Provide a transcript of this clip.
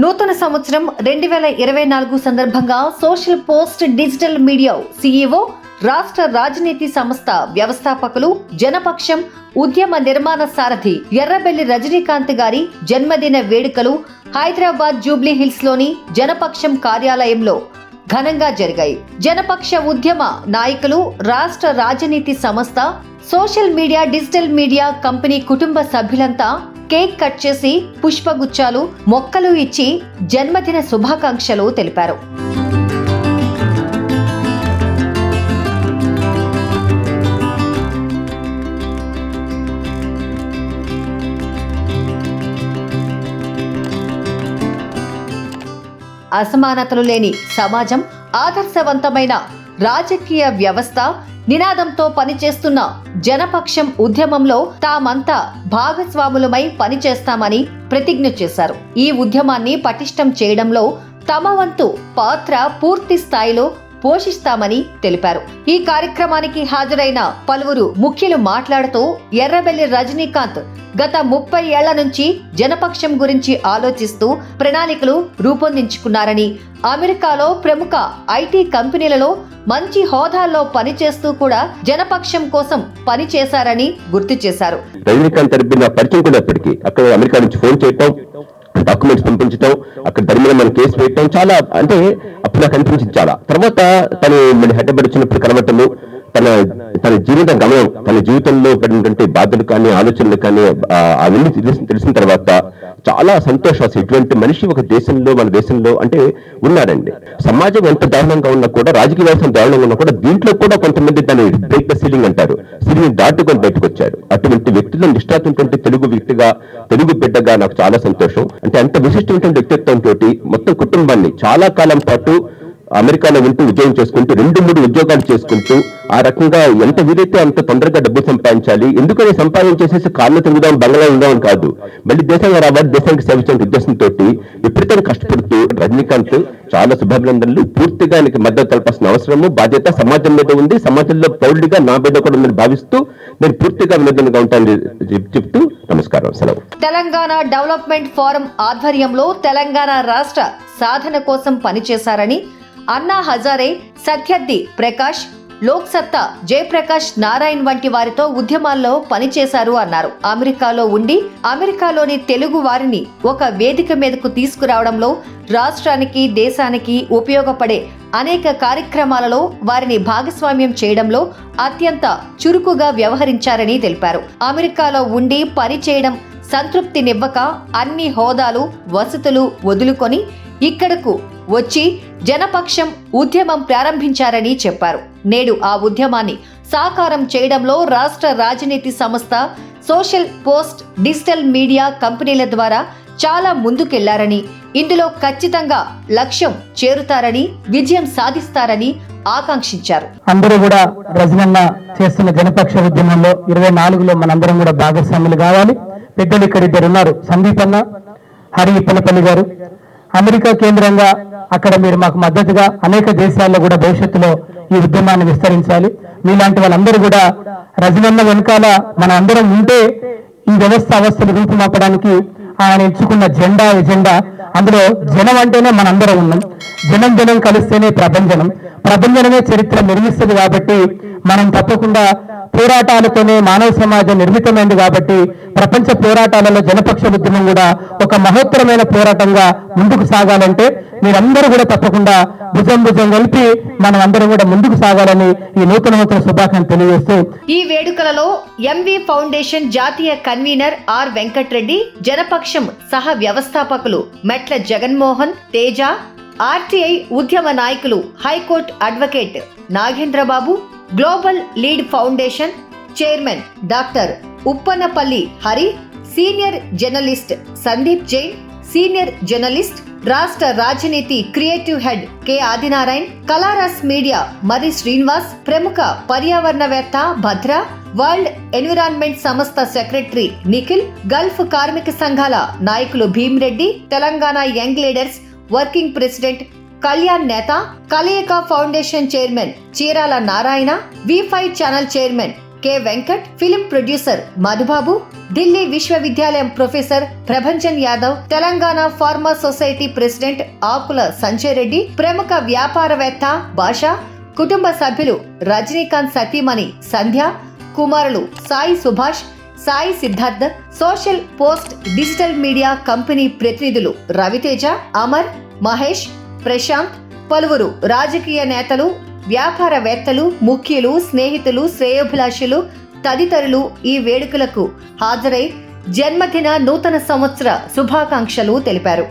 నూతన సంవత్సరం 2024 సందర్భంగా social post digital media CEO, రాష్ట్ర రాజనీతి సంస్థ వ్యవస్థాపకులు, జనపక్షం ఉద్యమ నిర్మాణ సారథి ఎర్రబెల్లి రజనీకాంత్ గారి జన్మదిన వేడుకలు హైదరాబాద్ జూబ్లీ హిల్స్ లోని జనపక్షం కార్యాలయంలో ఘనంగా జరిగాయి. జనపక్ష ఉద్యమ నాయకులు, రాష్ట్ర రాజనీతి సంస్థ, social media digital media company కుటుంబ సభ్యులంతా కేక్ కట్ చేసి పుష్పగుచ్చాలు, మొక్కలు ఇచ్చి జన్మదిన శుభాకాంక్షలు తెలిపారు. అసమానతలు లేని సమాజం, ఆదర్శవంతమైన రాజకీయ వ్యవస్థ నినాదంతో పనిచేస్తున్న జనపక్షం ఉద్యమంలో తామంతా భాగస్వాములమై పనిచేస్తామని ప్రతిజ్ఞ చేశారు. ఈ ఉద్యమాన్ని పటిష్టం చేయడంలో తమ వంతు పాత్ర పూర్తి స్థాయిలో పోషిస్తామని తెలిపారు. ఈ కార్యక్రమానికి హాజరైన పలువురు ముఖ్యులు మాట్లాడుతూ ఎర్రబెల్లి రజనీకాంత్ గత 30 ఏళ్ల నుంచి జనపక్షం గురించి ఆలోచిస్తూ ప్రణాళికలు రూపొందించుకున్నారని, అమెరికాలో ప్రముఖ IT కంపెనీలలో మంచి హోదాల్లో పనిచేస్తూ కూడా జనపక్షం కోసం పనిచేశారని గుర్తు చేశారు. రజనీకాంత్ పరిచయం కూడా అక్కడ అమెరికా నుంచి ఫోన్ చేయటం, డాక్యుమెంట్స్ పంపించడం, అక్కడ దాని మీద మన కేసు వేయటం చాలా, అంటే అప్పుడు నాకు అనిపించింది చాలా. తర్వాత తను మన హైదరాబాద్ వచ్చినప్పుడు కనబట్టము, తన జీవిత గమనం, తన జీవితంలో పడినటువంటి బాధలు కానీ ఆలోచనలు కానీ అవన్నీ తెలిసిన తర్వాత చాలా సంతోషం. ఇటువంటి మనిషి ఒక దేశంలో, మన దేశంలో అంటే ఉన్నారండి. సమాజం ఎంత దారుణంగా ఉన్నా కూడా, రాజకీయ వ్యవస్థ దారుణంగా ఉన్నా కూడా, దీంట్లో కూడా కొంతమంది దాన్ని బ్రేక్ ద సీలింగ్ అంటారు, సీలింగ్ దాటుకొని బయటకు వచ్చారు. అటువంటి వ్యక్తులను నిష్ఠాతున్నటువంటి తెలుగు వ్యక్తిగా, తెలుగు బిడ్డగా నాకు చాలా సంతోషం. అంటే అంత విశిష్టమైనటువంటి వ్యక్తిత్వంతో మొత్తం కుటుంబాన్ని చాలా కాలం పాటు అమెరికాలో ఉంటూ ఉద్యోగం చేసుకుంటూ 2-3 ఉద్యోగాలు చేసుకుంటూ ఆ రకంగా ఎంత వీలైతే అంత తొందరగా డబ్బులు సంపాదించాలి, ఎందుకని సంపాదించేసేసి కాళ్ళు తిరుగుదాం, బంగ్లా ఉందాం కాదు, మళ్ళీ దేశంగా రావాలి, దేశానికి సేవ చేసే ఉద్దేశంతో విపరీతంగా కష్టపడుతూ రజనీకాంత్ చాలా శుభాభినందనలు. పూర్తిగా ఆయనకి మద్దతు తెలపాల్సిన అవసరము, బాధ్యత సమాజం మీద ఉంది. సమాజంలో పౌరుడిగా నా మీద కూడా ఉందని భావిస్తూ నేను పూర్తిగా వినోదంగా ఉంటానని చెప్తూ నమస్కారం, సెలవు. తెలంగాణ డెవలప్మెంట్ ఫోరం ఆధ్వర్యంలో తెలంగాణ రాష్ట్ర సాధన కోసం పనిచేశారని, అన్నా హజారే, సత్యర్థి ప్రకాష్, లోక్ సత్తా జయప్రకాష్ నారాయణ్ వంటి వారితో ఉద్యమాల్లో పనిచేశారు అన్నారు. అమెరికాలో ఉండి అమెరికాలోని తెలుగు వారిని ఒక వేదిక మీదకు తీసుకురావడంలో, రాష్ట్రానికి, దేశానికి ఉపయోగపడే అనేక కార్యక్రమాలలో వారిని భాగస్వామ్యం చేయడంలో అత్యంత చురుకుగా వ్యవహరించారని తెలిపారు. అమెరికాలో ఉండి పని చేయడం సంతృప్తినివ్వక అన్ని హోదాలు, వసతులు వదులుకొని ఇక్కడకు వచ్చి జనపక్షం ఉద్యమం ప్రారంభించారని చెప్పారు. నేడు ఆ ఉద్యమాన్ని సాకారం చేయడంలో రాష్ట్ర రాజనీతి సంస్థ, సోషల్ పోస్ట్ డిజిటల్ మీడియా కంపెనీల ద్వారా చాలా ముందుకెళ్లారని, ఇందులో ఖచ్చితంగా లక్ష్యం చేరుతారని, విజయం సాధిస్తారని ఆకాంక్షించారు. అందరూ కూడా రజనన్న చేస్తున్న జనపక్ష ఉద్యమంలో 24లో మనందరం కూడా భాగస్వాములు కావాలి. పెద్దలు ఇక్కడ ఇద్దరు ఉన్నారు, సందీప్ అన్న, హరి ఇప్పలపల్లి గారు. అమెరికా కేంద్రంగా అక్కడ మీరు మాకు మద్దతుగా అనేక దేశాల్లో కూడా భవిష్యత్తులో ఈ ఉద్యమాన్ని విస్తరించాలి. మీలాంటి వాళ్ళందరూ కూడా రజనన్న వెనకాల మన అందరం ఉంటే ఈ వ్యవస్థ అవస్థలు రూపుమాపడానికి ఆయన ఎంచుకున్న ఎజెండా, అందులో జనం అంటేనే మనందరం ఉన్నాం. జనం కలిస్తేనే ప్రభంజనమే చరిత్ర నిర్మిస్తుంది. కాబట్టి మనం తప్పకుండా పోరాటాలతోనే మానవ సమాజం నిర్మితమైంది. కాబట్టి ప్రపంచ పోరాటాలలో జనపక్ష ఉద్యమం కూడా ఒక మహోత్తరమైన పోరాటంగా ముందుకు సాగాలంటే మీరందరూ కూడా తప్పకుండా భుజం కలిపి మనం అందరం కూడా ముందుకు సాగాలని ఈ నూతన శుభాకాంక్షలు తెలియజేస్తూ, ఈ వేడుకలలో MV ఫౌండేషన్ జాతీయ కన్వీనర్ R వెంకట్రెడ్డి, జనపక్షం సహ వ్యవస్థాపకులు మెట్ల జగన్మోహన్, తేజ, RTI ఉద్యమ నాయకులు high court advocate Nagendra Babu, global lead foundation chairman doctor Uppanapalli Hari, senior journalist Sandeep Jain, senior journalist, రాష్ట్ర రాజనీతి క్రియేటివ్ హెడ్ K ఆదినారాయణ్, కలారస్ మీడియా మరి శ్రీనివాస్, ప్రముఖ పర్యావరణవేత్త భద్ర, వరల్డ్ ఎన్విరాన్మెంట్ సంస్థ సెక్రటరీ నిఖిల్, గల్ఫ్ కార్మిక సంఘాల నాయకులు Bheem Reddy, Telangana young leaders working president Kalyan నేత, కలయిక foundation chairman Chirala Narayana, V5 channel chairman K Venkat, film producer Madhubabu, Delhi విశ్వవిద్యాలయం professor Prabhanjan Yadav, Telangana pharma society president Akula Sanjay Reddy, ప్రముఖ వ్యాపారవేత్త భాషా, కుటుంబ సభ్యులు రజనీకాంత్ సతీమణి సంధ్య, కుమారులు Sai Subhash, Sai Siddharth, social post digital media company ప్రతినిధులు రవితేజ, అమర్, మహేష్, ప్రశాంత్, పలువురు రాజకీయ నేతలు, వ్యాపారవేత్తలు, ముఖ్యులు, స్నేహితులు, శ్రేయోభిలాషులు తదితరులు ఈ వేడుకలకు హాజరై జన్మదిన నూతన సంవత్సర శుభాకాంక్షలు తెలిపారు.